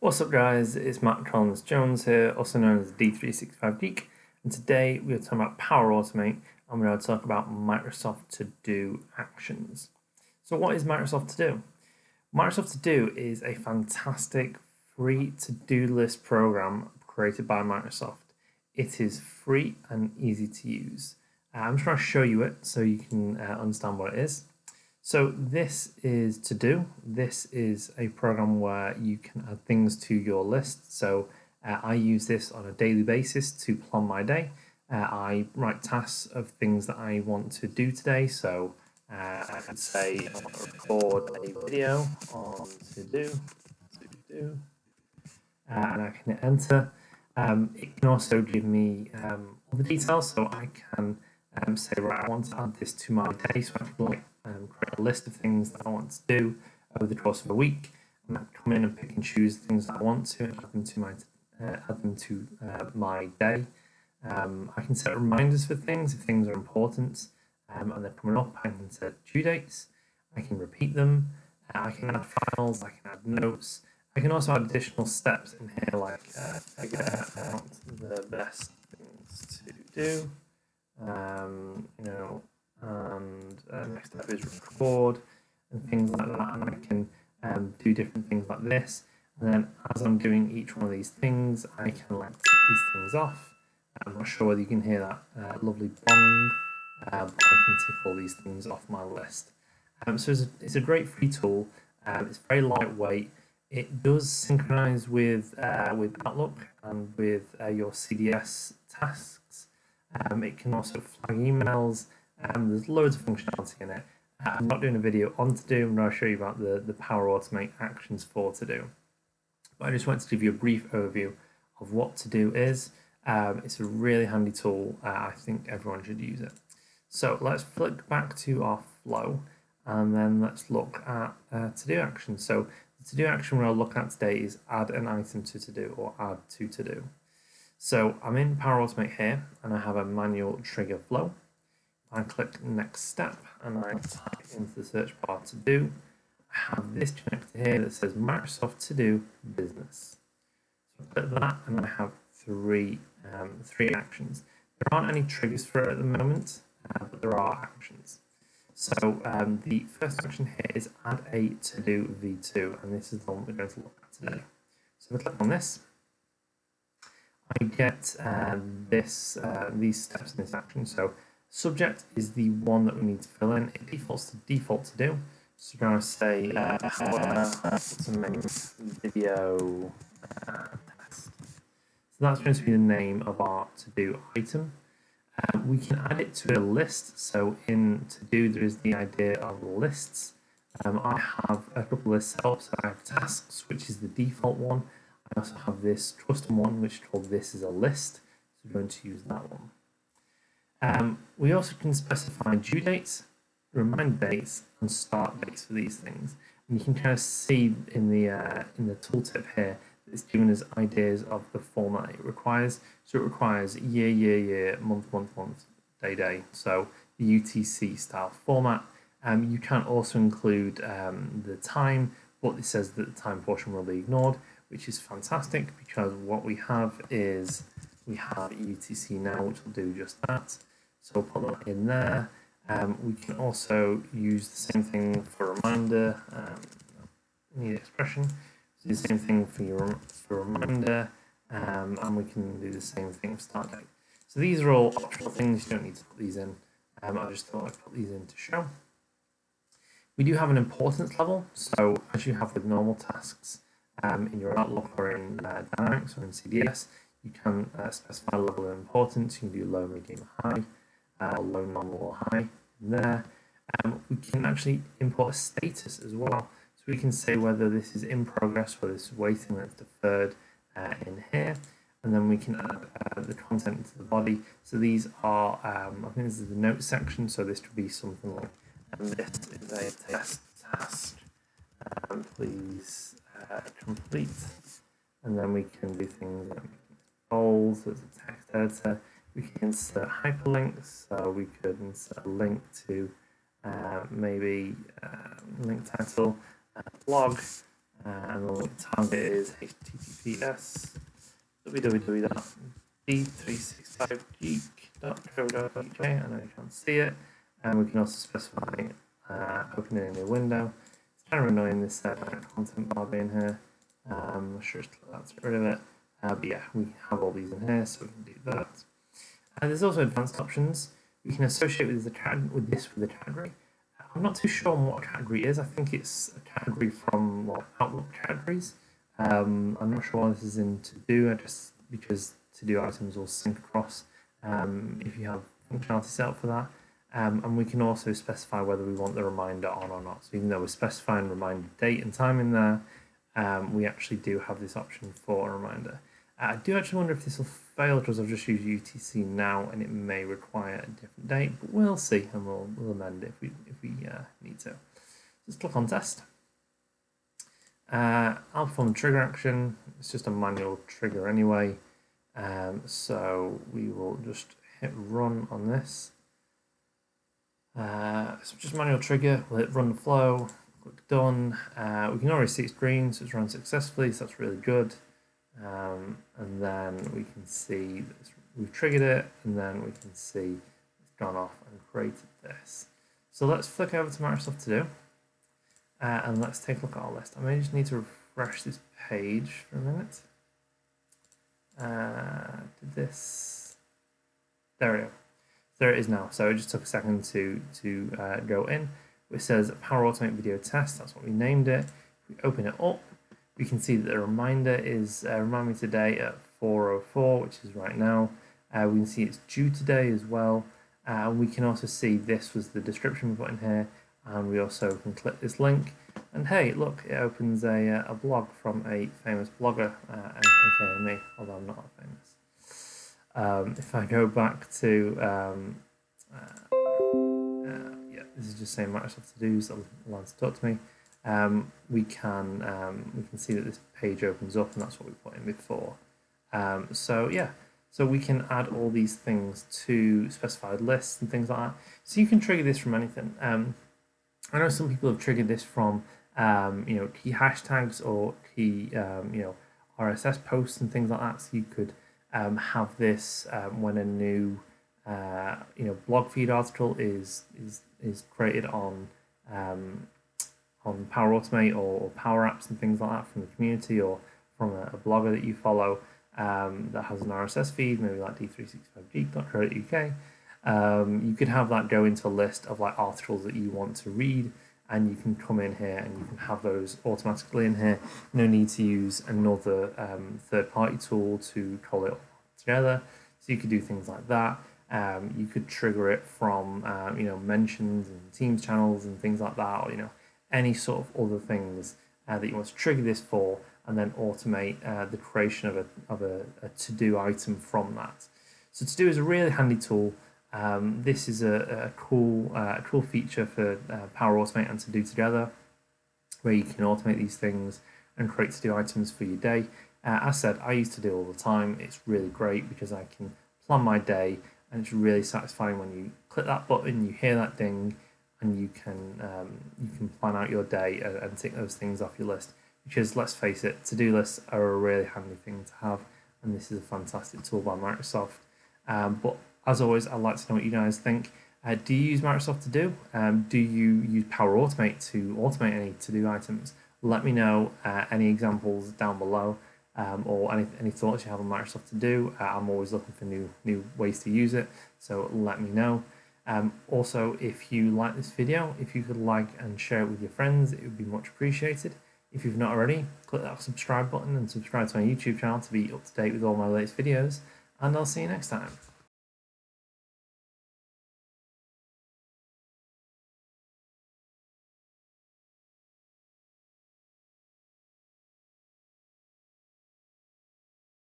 What's up guys, it's Matt Collins-Jones here, also known as D365 Geek, and today we're talking about Power Automate and we're going to talk about Microsoft To Do actions. So what is Microsoft To Do? Microsoft To Do is a fantastic free to-do list program created by Microsoft. It is free and easy to use. I'm just going to show you it so you can understand what it is. So this is To Do. This is a program where you can add things to your list. So I use this on a daily basis to plan my day. I write tasks of things that I want to do today. So I could say I want to record a video on To Do, and I can hit enter. It can also give me all the details, so I can say, right, I want to add this to my day, so I can create a list of things that I want to do over the course of a week, and I come in and pick and choose things that I want to and add them to my day. I can set reminders for things if things are important and they're coming up. I can set due dates. I can repeat them. I can add files. I can add notes. I can also add additional steps in here, like figure out the best things to do. And next step is record and things like that, and I can do different things like this, and then as I'm doing each one of these things I can tick these things off. I'm not sure whether you can hear that lovely bong, but I can tick all these things off my list. So it's a great free tool. It's very lightweight. It does synchronize with Outlook and with your CDS tasks. It can also flag emails. There's loads of functionality in it. I'm not doing a video on To Do. I'm going to show you about the Power Automate actions for To Do. But I just wanted to give you a brief overview of what To Do is. It's a really handy tool. I think everyone should use it. So let's flick back to our flow, and then let's look at To Do action. So the To Do action we're going to look at today is add an item to To Do, or add to To Do. So I'm in Power Automate here, and I have a manual trigger flow. I click next step, and I type into the search bar To Do. I have this connector here that says Microsoft To Do Business. So I click that, and I have three actions. There aren't any triggers for it at the moment, but there are actions. So the first action here is add a To Do V2, and this is the one we're going to look at today. So if I click on this, I get these steps in this action. So subject is the one that we need to fill in. It defaults to default To Do. So we're going to say to make video test. So that's going to be the name of our To Do item. We can add it to a list. So in To Do, there is the idea of lists. I have a couple of lists set up. So I have tasks, which is the default one. I also have this custom one, which is called This Is a List. So we're going to use that one. We also can specify due dates, reminder dates, and start dates for these things. And you can kind of see in the tooltip here that it's giving us ideas of the format it requires. So it requires year, month, day. So the UTC style format. You can also include the time, but it says that the time portion will be ignored, which is fantastic because what we have is we have UTC now, which will do just that. So we'll put that in there. We can also use the same thing for reminder. Need expression. So the same thing for reminder, and we can do the same thing for start date. So these are all optional things. You don't need to put these in. I just thought I'd put these in to show. We do have an importance level. So as you have with normal tasks in your Outlook or in Dynamics or in CDS, you can specify a level of importance. You can do low, medium, high, low, normal, or high in there. We can actually import a status as well. So we can say whether this is in progress, whether this is waiting, that's deferred in here. And then we can add the content to the body. So these are, I think this is the notes section. So this could be something like, this is a test task. Please complete. And then we can do things like bold, so it's a text editor. We can insert hyperlinks, so we could insert a link to maybe link title, blog, and the target is https www.d365geek.co.uk. I know you can't see it, and we can also specify opening a new window. It's kind of annoying this content bar being here. I'm sure let's get rid of it. But yeah, we have all these in here, so we can do that. And there's also advanced options. We can associate with the category. I'm not too sure on what a category is. I think it's a category from Outlook categories. I'm not sure what this is in to do. Just because to do items will sync across if you have functionality set up for that. And we can also specify whether we want the reminder on or not. So even though we're specifying reminder date and time in there, we actually do have this option for a reminder. I do actually wonder if this will fail because I've just used UTC now and it may require a different date, but we'll see and we'll amend it if we need to. Just click on test. I'll perform a trigger action. It's just a manual trigger anyway, so we will just hit run on this. So just manual trigger. We'll hit run the flow. Click done. We can already see it's green, so it's run successfully, so that's really good. And then we can see that we've triggered it, and then we can see it's gone off and created this. So let's flick over to Microsoft To Do, and let's take a look at our list. I may just need to refresh this page for a minute. Did this? There we go. There it is now. So it just took a second to go in. It says Power Automate Video Test. That's what we named it. If we open it up, we can see that the reminder is remind me today at 4:04, which is right now. We can see it's due today as well. We can also see this was the description we put in here, and we also can click this link. And hey, look, it opens a blog from a famous blogger, aka me, although I'm not that famous. If I go back to yeah, this is just saying Microsoft To Do's allowed to talk to me. We can see that this page opens up, and that's what we put in before. So yeah, so we can add all these things to specified lists and things like that. So you can trigger this from anything. I know some people have triggered this from key hashtags or key RSS posts and things like that. So you could have this when a new blog feed article is created on Power Automate or Power Apps and things like that from the community or from a blogger that you follow that has an RSS feed, maybe like d365geek.co.uk. You could have that go into a list of like articles that you want to read, and you can come in here and you can have those automatically in here. No need to use another third-party tool to call it all together. So you could do things like that. You could trigger it from mentions and Teams channels and things like that, or any sort of other things that you want to trigger this for, and then automate the creation of a to-do item from that. So To Do is a really handy tool. This is a cool feature for Power Automate and To Do together, where you can automate these things and create to-do items for your day. As said, I use To Do all the time. It's really great because I can plan my day, and it's really satisfying when you click that button, you hear that ding, and you can plan out your day and tick those things off your list. Because let's face it, to-do lists are a really handy thing to have, and this is a fantastic tool by Microsoft. But as always, I'd like to know what you guys think. Do you use Microsoft To Do? Do you use Power Automate to automate any to-do items? Let me know any examples down below, or any thoughts you have on Microsoft To Do. I'm always looking for new ways to use it, so let me know. Also, if you like this video, if you could like and share it with your friends, it would be much appreciated. If you've not already, click that subscribe button and subscribe to my YouTube channel to be up to date with all my latest videos, and I'll see you next time.